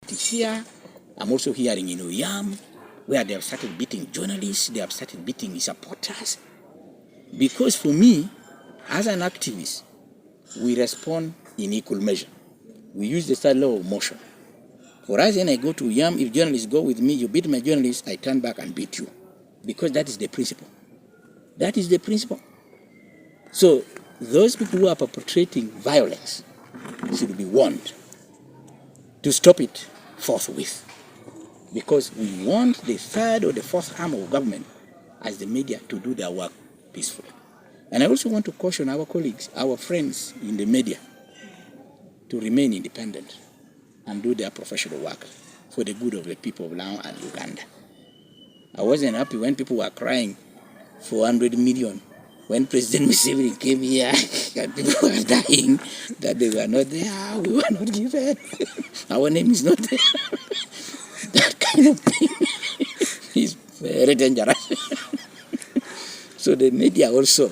Here, I'm also hearing in Oyam, where they have started beating journalists, they have started beating supporters. Because for me, as an activist, we respond in equal measure. We use the style law of motion. For us, when I go to Oyam, if journalists go with me, you beat my journalists, I turn back and beat you. Because that is the principle. That is the principle. So those people who are perpetrating violence should be warned to stop it forthwith. Because we want the third or the fourth arm of government, as the media, to do their work peacefully. And I also want to caution our colleagues, our friends in the media, to remain independent and do their professional work for the good of the people of Lao and Uganda. I wasn't happy when people were crying for 100 million when President Museveni came here and people were dying that they were not there, we were not given, our name is not there. That kind of thing is very dangerous. So the media also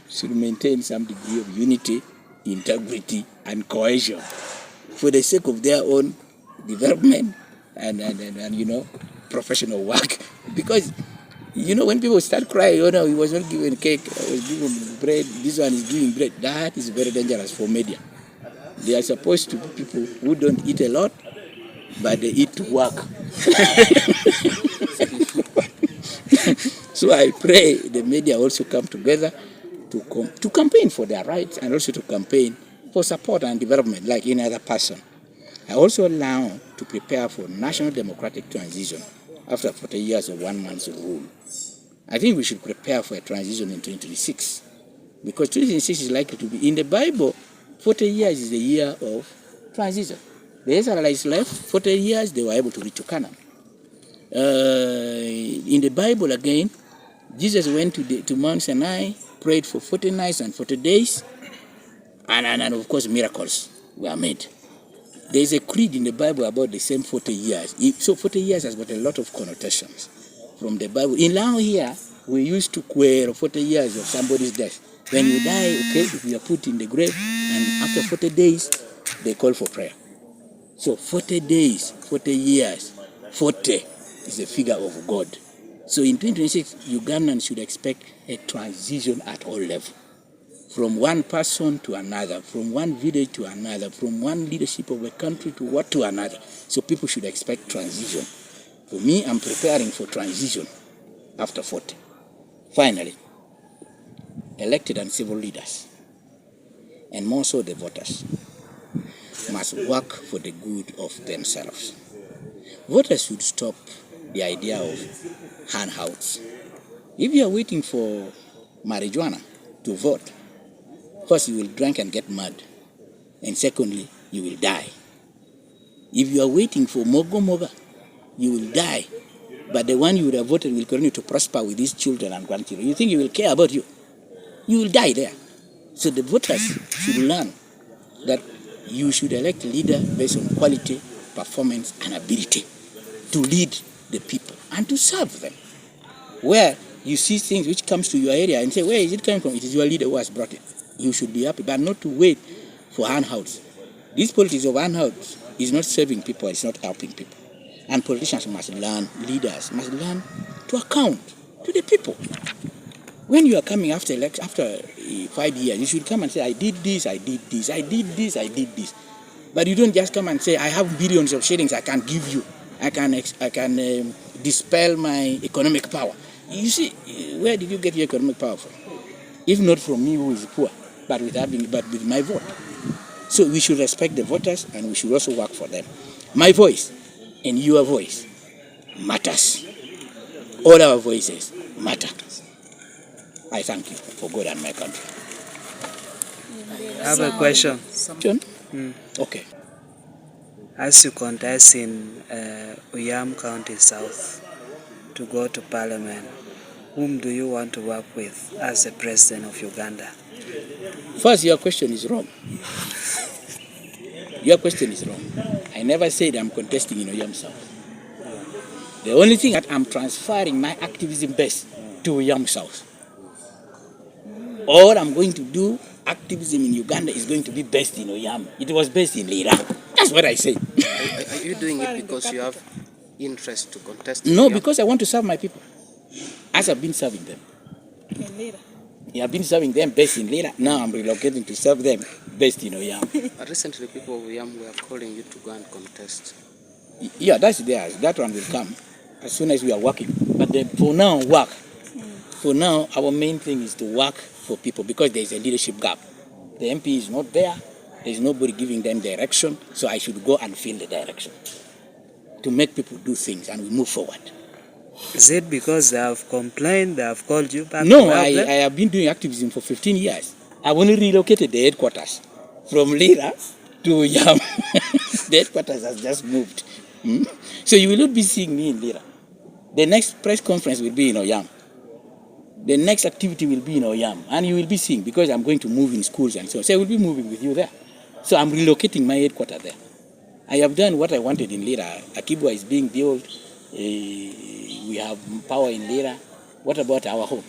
should maintain some degree of unity, integrity, and cohesion for the sake of their own development and professional work. Because when people start crying, he was not given cake, I was given bread, this one is giving bread. That is very dangerous for media. They are supposed to be people who don't eat a lot, but they eat to work. So I pray the media also come together to campaign for their rights and also to campaign for support and development like any other person. I also allow to prepare for national democratic transition after 40 years of 1 man's rule. I think we should prepare for a transition in 2026 because 2026 is likely to be, in the Bible, 40 years is the year of transition. The Israelites left 40 years, they were able to reach to Canaan. In the Bible again, Jesus went to Mount Sinai, prayed for 40 nights and 40 days, and of course miracles were made. There is a creed in the Bible about the same 40 years. So 40 years has got a lot of connotations from the Bible. In Lao here, we used to query 40 years of somebody's death. When you die, if you are put in the grave, and after 40 days, they call for prayer. So 40 days, 40 years, 40 is a figure of God. So in 2026, Ugandans should expect a transition at all levels. From one person to another, from one village to another, from one leadership of a country to another. So people should expect transition. For me, I'm preparing for transition after 40. Finally, elected and civil leaders, and more so the voters, must work for the good of themselves. Voters should stop the idea of handouts. If you are waiting for marijuana to vote, first you will drink and get mad, and secondly, you will die. If you are waiting for moga, you will die, but the one you would have voted will continue to prosper with his children and grandchildren. You think he will care about you? You will die there. So the voters should learn that you should elect a leader based on quality, performance, and ability to lead the people and to serve them. Where you see things which comes to your area and say, where is it coming from? It is your leader who has brought it. You should be happy, but not to wait for handouts. This politics of handouts is not serving people, it's not helping people. And politicians must learn, leaders must learn to account to the people. When you are coming after 5 years, you should come and say, I did this, I did this, I did this, I did this. But you don't just come and say, I have billions of shillings I can give you. I can dispel my economic power. You see, where did you get your economic power from? If not from me who is poor, but with my vote. So we should respect the voters and we should also work for them. My voice and your voice matters. All our voices matter. I thank you for God and my country. I have a question. John? Okay. As you contest in Oyam County South to go to Parliament, whom do you want to work with as the President of Uganda? First, your question is wrong. Your question is wrong. I never said I'm contesting in Oyam South. The only thing that I'm transferring my activism base to Oyam South. All I'm going to do, activism in Uganda is going to be based in Oyam. It was based in Lira. That's what I say. Are you doing it because you have interest to contest? No, because I want to serve my people, as I've been serving them. In Lira. Yeah, I've been serving them based in Lira. Now I'm relocating to serve them based in Oyam. But recently, people of Oyam were calling you to go and contest. Yeah, that's theirs. That one will come as soon as we are working. But for now, work. For now, our main thing is to work for people because there is a leadership gap. The MP is not there. There is nobody giving them direction. So I should go and fill the direction to make people do things and we move forward. Is it because they have complained, they have called you back? No, I have been doing activism for 15 years. I've only relocated the headquarters from Lira to Yam. The headquarters has just moved. So you will not be seeing me in Lira. The next press conference will be in Oyam. The next activity will be in Oyam. And you will be seeing because I'm going to move in schools and so on. So I will be moving with you there. So I'm relocating my headquarters there. I have done what I wanted in Lira. Akibwa is being built. We have power in Lira. What about our home?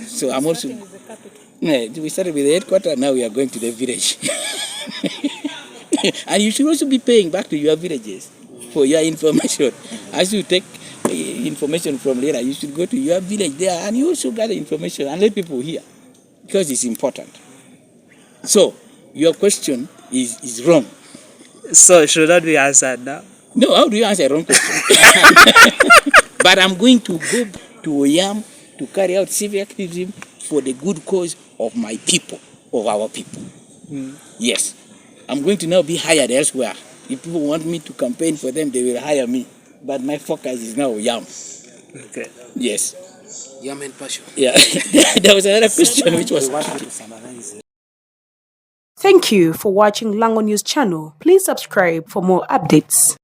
So I'm also... We started with the headquarters, now we are going to the village. And you should also be paying back to your villages for your information. As you take information from Lira, you should go to your village there and you also gather information and let people hear because it's important. So, your question is wrong. So, should that be answered now? No, how do you answer a wrong question? But I'm going to go to Oyam to carry out civic activism for the good cause of my people, of our people. Yes. I'm going to now be hired elsewhere. If people want me to campaign for them, they will hire me. But my focus is now Yam. Okay. Yes. Yam and passion. Yeah. There was another question which was... Thank you for watching Lango News channel. Please subscribe for more updates.